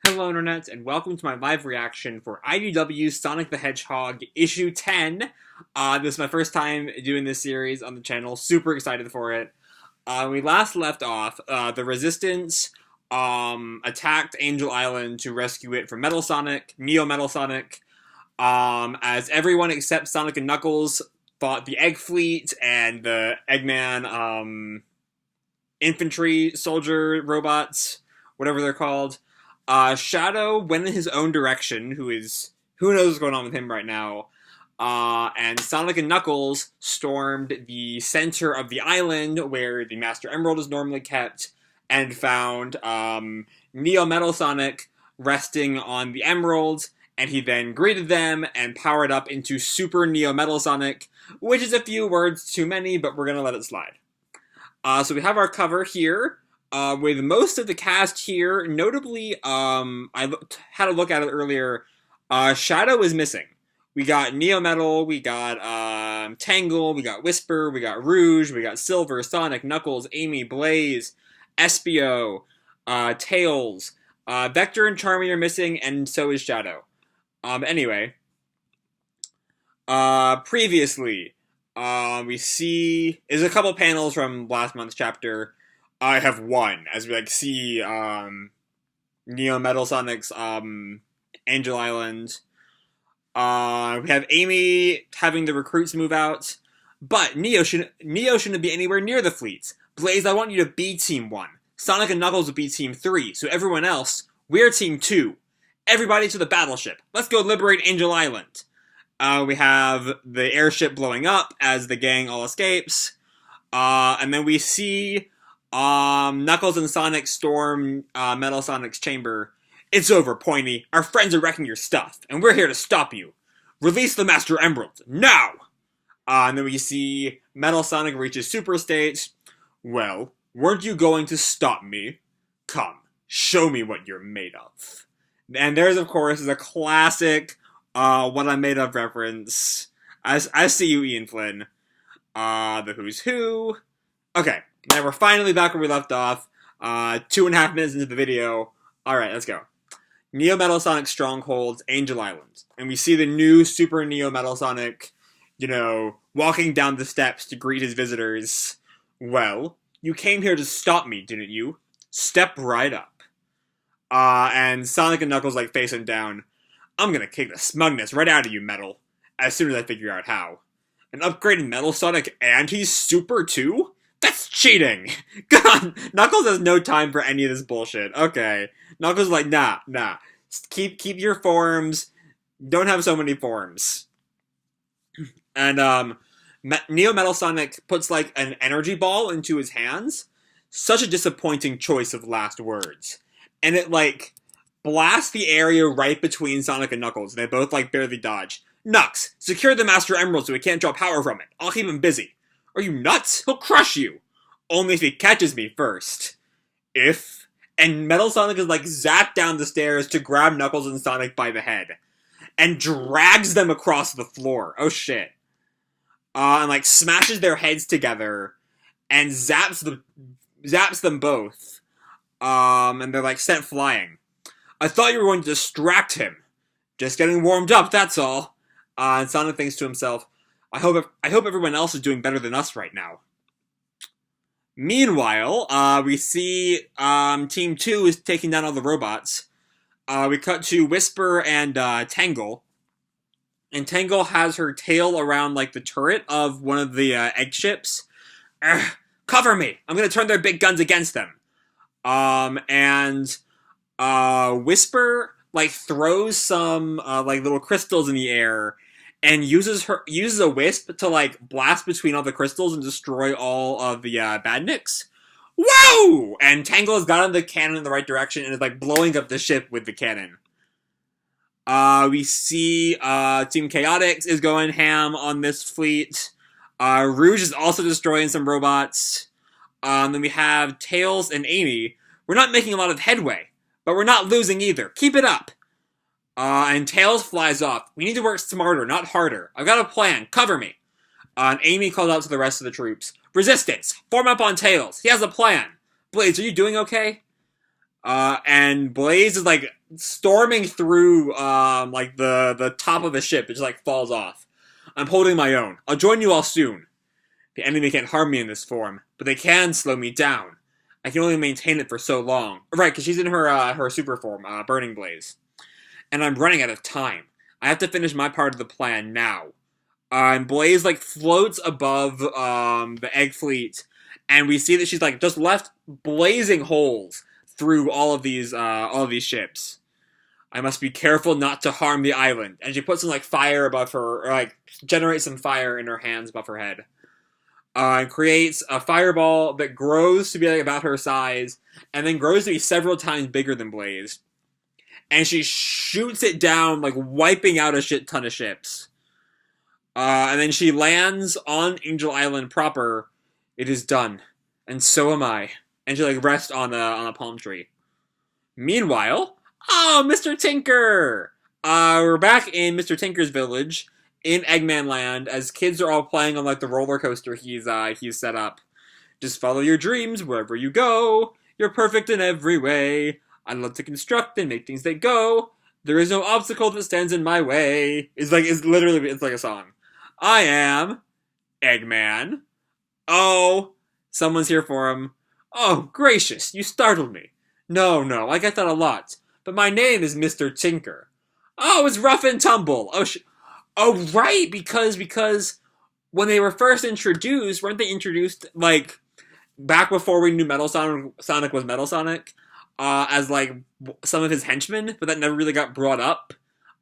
Hello Internet, and welcome to my live reaction for IDW Sonic the Hedgehog issue 10. This is my first time doing this series on the channel, super excited for it. We last left off, the Resistance attacked Angel Island to rescue it from Metal Sonic, Neo Metal Sonic, as everyone except Sonic and Knuckles fought the Egg Fleet and the Eggman infantry soldier robots, whatever they're called. Shadow went in his own direction, who knows what's going on with him right now. And Sonic and Knuckles stormed the center of the island where the Master Emerald is normally kept and found Neo Metal Sonic resting on the Emerald, and he then greeted them and powered up into Super Neo Metal Sonic, which is a few words too many, but we're gonna let it slide. So we have our cover here. With most of the cast here, notably, had a look at it earlier, Shadow is missing. We got Neo Metal, we got Tangle, we got Whisper, we got Rouge, we got Silver, Sonic, Knuckles, Amy, Blaze, Espio, Tails, Vector and Charmy are missing, and so is Shadow. Anyway, previously, we see, there's a couple panels from last month's chapter. I have won, as we see Neo Metal Sonic's Angel Island. We have Amy having the recruits move out, but Neo shouldn't be anywhere near the fleet. Blaze, I want you to be Team 1. Sonic and Knuckles will be Team 3, so everyone else, we're Team 2. Everybody to the battleship. Let's go liberate Angel Island. We have the airship blowing up as the gang all escapes. And then we see Knuckles and Sonic storm Metal Sonic's chamber. It's over, Pointy. Our friends are wrecking your stuff, and we're here to stop you. Release the Master Emerald, now! And then we see Metal Sonic reaches Super State. Well, weren't you going to stop me? Come, show me what you're made of. And there's, of course, a classic What I'm Made Of reference. I see you, Ian Flynn. The Who's Who. Okay. Now we're finally back where we left off, 2.5 minutes into the video. Alright, let's go. Neo Metal Sonic Strongholds, Angel Island. And we see the new Super Neo Metal Sonic, walking down the steps to greet his visitors. Well, you came here to stop me, didn't you? Step right up. And Sonic and Knuckles, face him down. I'm gonna kick the smugness right out of you, Metal, as soon as I figure out how. An upgraded Metal Sonic and he's Super too? That's cheating! God, Knuckles has no time for any of this bullshit. Okay. Knuckles is like, nah. Keep your forms. Don't have so many forms. And, Neo Metal Sonic puts, an energy ball into his hands. Such a disappointing choice of last words. And it, blasts the area right between Sonic and Knuckles. They both, barely dodge. Knux, secure the Master Emerald so he can't draw power from it. I'll keep him busy. Are you nuts? He'll crush you! Only if he catches me first. If? And Metal Sonic is zapped down the stairs to grab Knuckles and Sonic by the head. And drags them across the floor. Oh shit. And smashes their heads together. And zaps them both. And they're sent flying. I thought you were going to distract him. Just getting warmed up, that's all. And Sonic thinks to himself, I hope everyone else is doing better than us right now. Meanwhile, we see Team 2 is taking down all the robots. We cut to Whisper and Tangle. And Tangle has her tail around, the turret of one of the egg ships. Cover me! I'm gonna turn their big guns against them. Whisper, throws some, little crystals in the air and uses a wisp to, blast between all the crystals and destroy all of the, badniks. Whoa! And Tangle has gotten the cannon in the right direction and is, blowing up the ship with the cannon. We see, Team Chaotix is going ham on this fleet. Rouge is also destroying some robots. Then we have Tails and Amy. We're not making a lot of headway, but we're not losing either. Keep it up! And Tails flies off. We need to work smarter, not harder. I've got a plan. Cover me. And Amy calls out to the rest of the troops. Resistance! Form up on Tails. He has a plan. Blaze, are you doing okay? And Blaze is like storming through like the top of the ship. It just like falls off. I'm holding my own. I'll join you all soon. The enemy can't harm me in this form, but they can slow me down. I can only maintain it for so long. Right, because she's in her super form, Burning Blaze. And I'm running out of time. I have to finish my part of the plan now. And Blaze like floats above the Egg Fleet, and we see that she's like just left blazing holes through all of these ships. I must be careful not to harm the island. And she puts some like fire above her, or like generates some fire in her hands above her head. And creates a fireball that grows to be like about her size, and then grows to be several times bigger than Blaze. And she shoots it down, like wiping out a shit ton of ships. And then she lands on Angel Island proper. It is done, and so am I. And she like rests on a palm tree. Meanwhile, oh, Mr. Tinker! We're back in Mr. Tinker's village in Eggman Land as kids are all playing on like the roller coaster he's set up. Just follow your dreams wherever you go. You're perfect in every way. I love to construct and make things that go. There is no obstacle that stands in my way. It's like a song. I am Eggman. Oh, someone's here for him. Oh, gracious, you startled me. No, I get that a lot. But my name is Mr. Tinker. Oh, it's Rough and Tumble. Oh, right, because when they were first introduced, weren't they introduced, like, back before we knew Sonic was Metal Sonic, as, like, some of his henchmen, but that never really got brought up,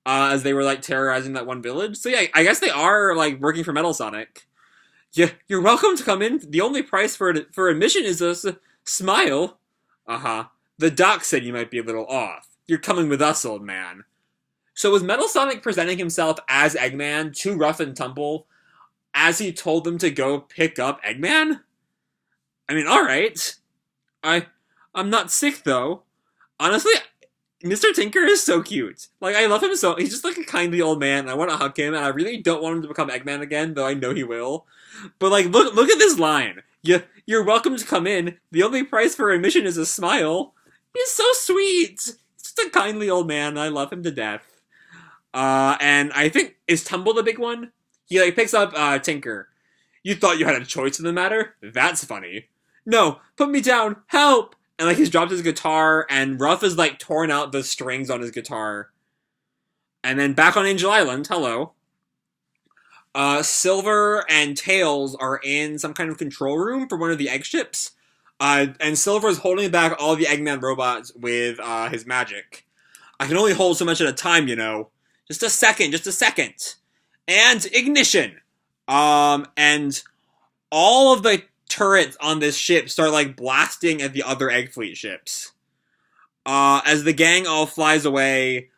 as they were, like, terrorizing that one village. So, yeah, I guess they are, like, working for Metal Sonic. Yeah, you're welcome to come in. The only price for admission is a smile. Uh-huh. The doc said you might be a little off. You're coming with us, old man. So was Metal Sonic presenting himself as Eggman to Rough and Tumble as he told them to go pick up Eggman? I mean, alright. I'm not sick, though. Honestly, Mr. Tinker is so cute. Like, I love him so... He's just like a kindly old man, and I want to hug him, and I really don't want him to become Eggman again, though I know he will. But, like, look at this line. You're welcome to come in. The only price for admission is a smile. He's so sweet. He's just a kindly old man, and I love him to death. And I think, is Tumble the big one? He, like, picks up, Tinker. You thought you had a choice in the matter? That's funny. No, put me down, help! And, like, he's dropped his guitar, and Ruff is, like, torn out the strings on his guitar. And then back on Angel Island, hello. Silver and Tails are in some kind of control room for one of the egg ships. And Silver's holding back all the Eggman robots with, his magic. I can only hold so much at a time, you know. Just a second. And ignition! And all of the turrets on this ship start, like, blasting at the other Egg Fleet ships. As the gang all flies away,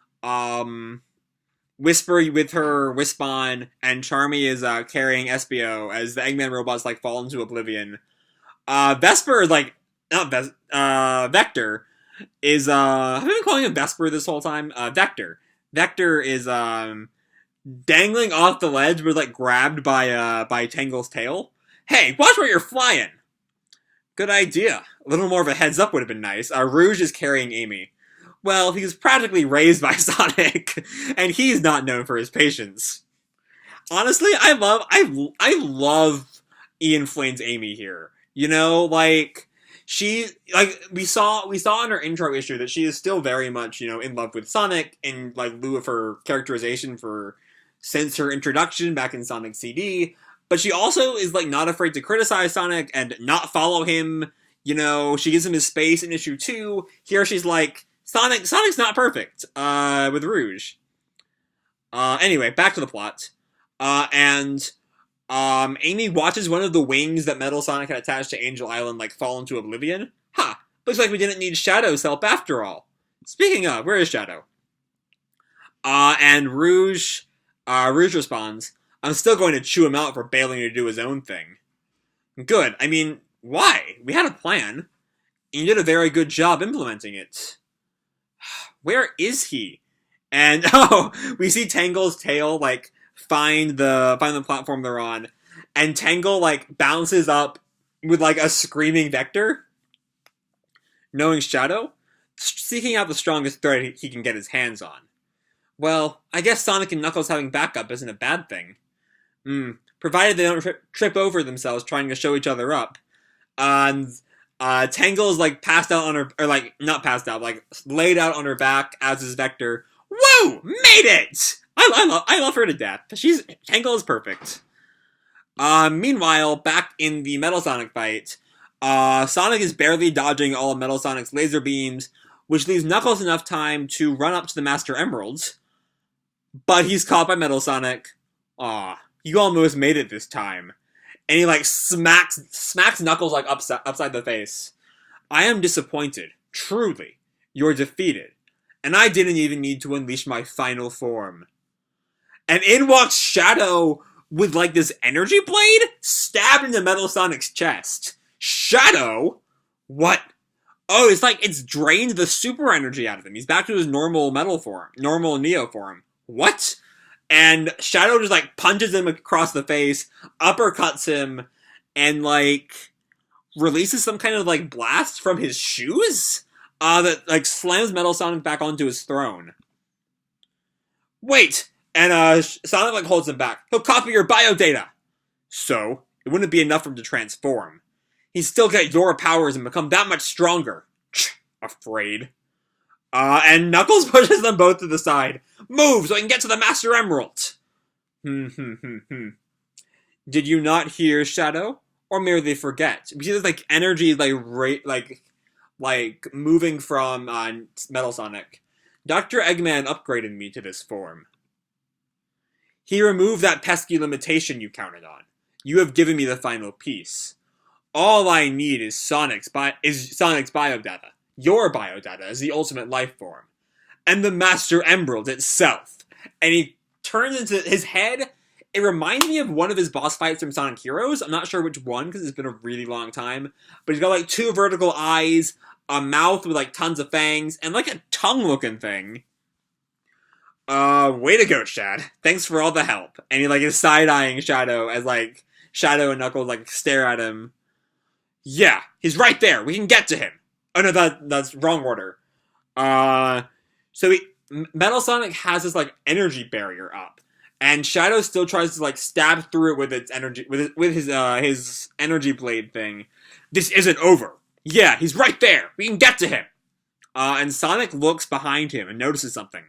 Whisper with her Wispon, and Charmy is, carrying Espio as the Eggman robots, like, fall into oblivion. Vesper is, like, Vector is, have I been calling him Vesper this whole time? Vector. Vector is, dangling off the ledge, but, like, grabbed by Tangle's tail. Hey, watch where you're flying! Good idea. A little more of a heads up would have been nice. Rouge is carrying Amy. Well, he was practically raised by Sonic, and he's not known for his patience. Honestly, I love Ian Flane's Amy here. You know, like, she, like, we saw in her intro issue that she is still very much, you know, in love with Sonic, in, like, lieu of her characterization since her introduction back in Sonic CD. But she also is, like, not afraid to criticize Sonic and not follow him. You know, she gives him his space in issue 2. Here she's like, Sonic's not perfect, with Rouge. Anyway, back to the plot. Amy watches one of the wings that Metal Sonic had attached to Angel Island, like, fall into oblivion. Looks like we didn't need Shadow's help after all. Speaking of, where is Shadow? And Rouge responds, I'm still going to chew him out for bailing to do his own thing. Good. I mean, why? We had a plan. And you did a very good job implementing it. Where is he? And, we see Tangle's tail, like, find the platform they're on. And Tangle, like, bounces up with, like, a screaming Vector. Knowing Shadow. seeking out the strongest threat he can get his hands on. Well, I guess Sonic and Knuckles having backup isn't a bad thing. Provided they don't trip over themselves trying to show each other up. And Tangle is like passed out on her, or like not passed out, like laid out on her back as is Vector. Woo! Made it! I love her to death. Tangle is perfect. Meanwhile, back in the Metal Sonic fight, Sonic is barely dodging all of Metal Sonic's laser beams, which leaves Knuckles enough time to run up to the Master Emeralds. But he's caught by Metal Sonic. Aw, you almost made it this time. And he like smacks Knuckles like upside the face. I am disappointed. Truly. You're defeated. And I didn't even need to unleash my final form. And in walks Shadow with like this energy blade stabbed into Metal Sonic's chest. Shadow? What? Oh, it's like it's drained the super energy out of him. He's back to his normal metal form. Normal Neo form. What? And Shadow just like punches him across the face, uppercuts him, and like releases some kind of like blast from his shoes that like slams Metal Sonic back onto his throne. Wait! And Sonic like holds him back. He'll copy your bio data. So, it wouldn't be enough for him to transform. He'd still get your powers and become that much stronger. Afraid. And Knuckles pushes them both to the side. Move so I can get to the Master Emerald. Did you not hear, Shadow? Or merely forget? We see this like energy like moving from Metal Sonic. Dr. Eggman upgraded me to this form. He removed that pesky limitation you counted on. You have given me the final piece. All I need is Sonic's biodata. Your biodata is the ultimate life form. And the Master Emerald itself. And he turns into his head. It reminds me of one of his boss fights from Sonic Heroes. I'm not sure which one because it's been a really long time. But he's got like 2 vertical eyes, a mouth with like tons of fangs, and like a tongue looking thing. Way to go, Shad. Thanks for all the help. And he like is side-eyeing Shadow as like Shadow and Knuckles like stare at him. Yeah, he's right there. We can get to him. Oh no, that's wrong order. So Metal Sonic has this like energy barrier up, and Shadow still tries to like stab through it with its energy with his energy blade thing. This isn't over. Yeah, he's right there. We can get to him. And Sonic looks behind him and notices something.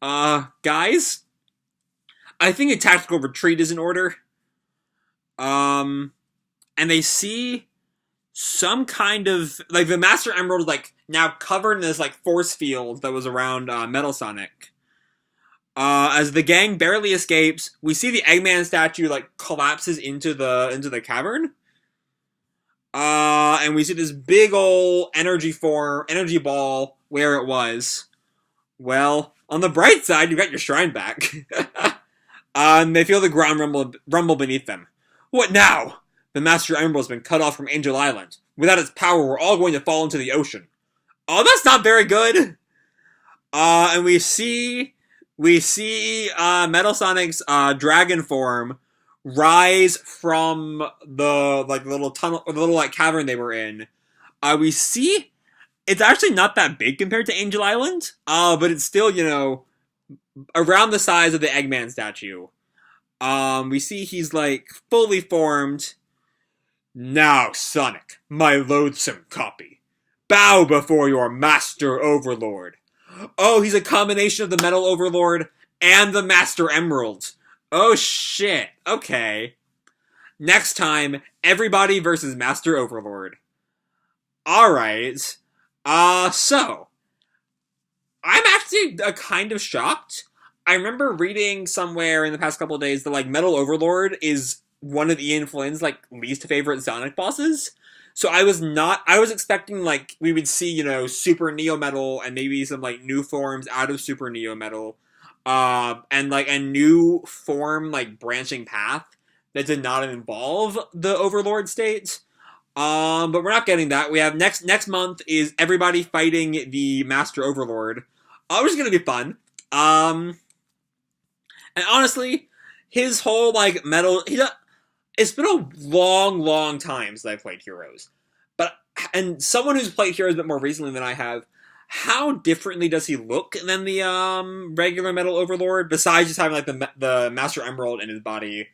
Guys, I think a tactical retreat is in order. And they see some kind of, like, the Master Emerald is, like, now covered in this, like, force field that was around, Metal Sonic. As the gang barely escapes, we see the Eggman statue, like, collapses into the cavern. And we see this big ol' energy ball where it was. Well, on the bright side, you got your shrine back. And they feel the ground rumble beneath them. What now? The Master Emerald's been cut off from Angel Island. Without its power, we're all going to fall into the ocean. Oh, that's not very good! And we see Metal Sonic's dragon form rise from the like little tunnel, or the little like cavern they were in. We see it's actually not that big compared to Angel Island, but it's still, you know, around the size of the Eggman statue. We see he's like fully formed. Now, Sonic, my loathsome copy, bow before your Master Overlord. Oh, he's a combination of the Metal Overlord and the Master Emerald. Oh shit, okay. Next time, everybody versus Master Overlord. Alright. So, I'm actually kind of shocked. I remember reading somewhere in the past couple of days that, like, Metal Overlord is one of Ian Flynn's, like, least favorite Sonic bosses. So I was expecting, like, we would see, you know, Super Neo Metal and maybe some, like, new forms out of Super Neo Metal. And, like, a new form, like, branching path that did not involve the Overlord state. But we're not getting that. We have next month is everybody fighting the Master Overlord. Which is gonna be fun. And honestly, his whole, like, metal... It's been a long time since I've played Heroes. And someone who's played Heroes a bit more recently than I have how differently does he look than the regular Metal Overlord? Besides just having like the Master Emerald in his body,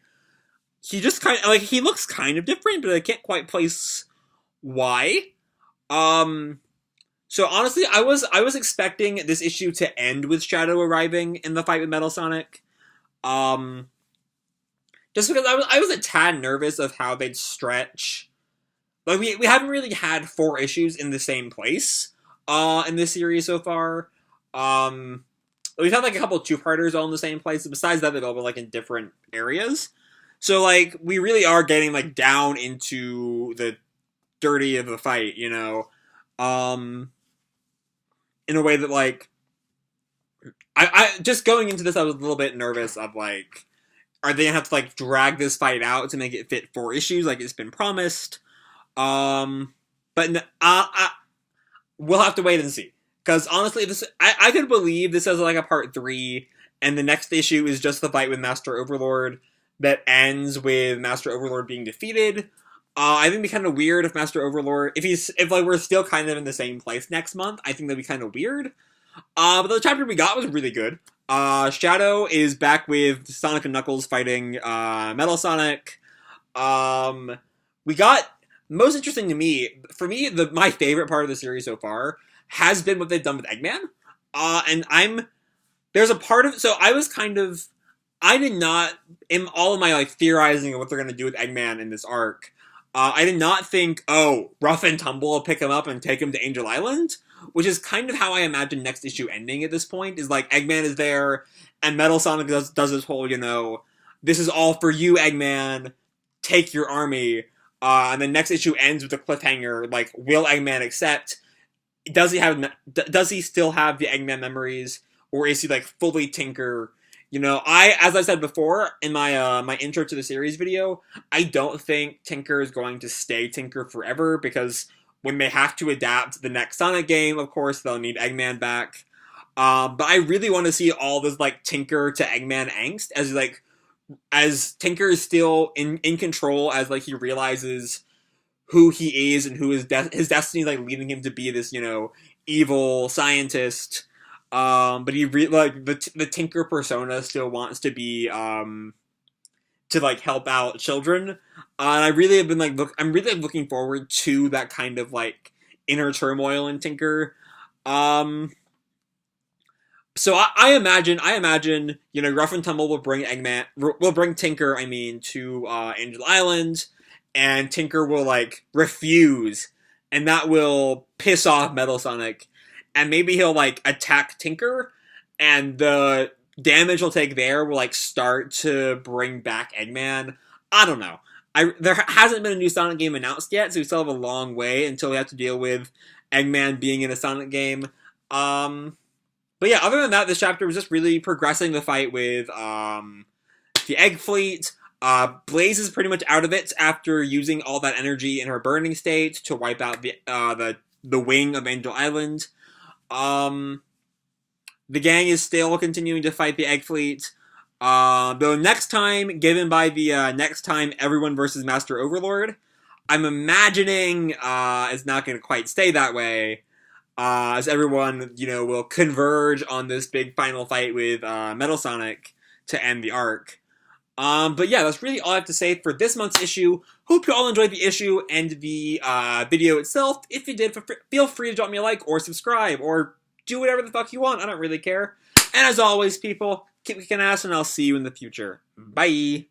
he just kind of like he looks kind of different, but I can't quite place why. Um, so honestly, I was expecting this issue to end with Shadow arriving in the fight with Metal Sonic. Um, just because I was a tad nervous of how they'd stretch. Like we haven't really had 4 issues in the same place in this series so far. Um, we've had like a couple 2-parters all in the same place. Besides that, they've all been like in different areas. So like we really are getting like down into the dirty of the fight, you know, in a way that like I just going into this, I was a little bit nervous of like, are they gonna have to like drag this fight out to make it fit 4 issues like it's been promised? But we'll have to wait and see. Because honestly, I could believe this as like a part 3, and the next issue is just the fight with Master Overlord that ends with Master Overlord being defeated. I think it'd be kind of weird if Master Overlord, if like we're still kind of in the same place next month. I think that'd be kind of weird. But the chapter we got was really good. Shadow is back with Sonic and Knuckles fighting Metal Sonic. We got, most interesting to me, for me, my favorite part of the series so far has been what they've done with Eggman. And there's a part of, so I did not, in all of my like theorizing of what they're going to do with Eggman in this arc, I did not think, oh, Rough and Tumble will pick him up and take him to Angel Island, which is kind of how I imagine next issue ending at this point, is like Eggman is there, and Metal Sonic does this whole, you know, this is all for you, Eggman, take your army, and then next issue ends with a cliffhanger, like, will Eggman accept? Does he still have the Eggman memories, or is he like fully Tinker? You know, as I said before in my my intro to the series video, I don't think Tinker is going to stay Tinker forever, because when they have to adapt the next Sonic game, of course, they'll need Eggman back. But I really want to see all this like Tinker to Eggman angst as Tinker is still in control, as like he realizes who he is and who his destiny is, like leading him to be this, you know, evil scientist. But he like the Tinker persona still wants to be to like help out children. And I really have been like I'm really looking forward to that kind of like inner turmoil in Tinker. So I imagine, you know, Rough and Tumble will bring Tinker, I mean, to Angel Island, and Tinker will like refuse, and that will piss off Metal Sonic, and maybe he'll like attack Tinker, and the damage he'll take there will like start to bring back Eggman. I don't know. There hasn't been a new Sonic game announced yet, so we still have a long way until we have to deal with Eggman being in a Sonic game. But yeah, other than that, this chapter was just really progressing the fight with the Egg Fleet. Blaze is pretty much out of it after using all that energy in her burning state to wipe out the wing of Angel Island. The gang is still continuing to fight the Egg Fleet. Though next time, given by the next time everyone versus Master Overlord, I'm imagining it's not going to quite stay that way. As everyone, you know, will converge on this big final fight with Metal Sonic to end the arc. But yeah, that's really all I have to say for this month's issue. Hope you all enjoyed the issue and the video itself. If you did, feel free to drop me a like or subscribe or do whatever the fuck you want. I don't really care. And as always, people, keep kicking ass, and I'll see you in the future. Bye!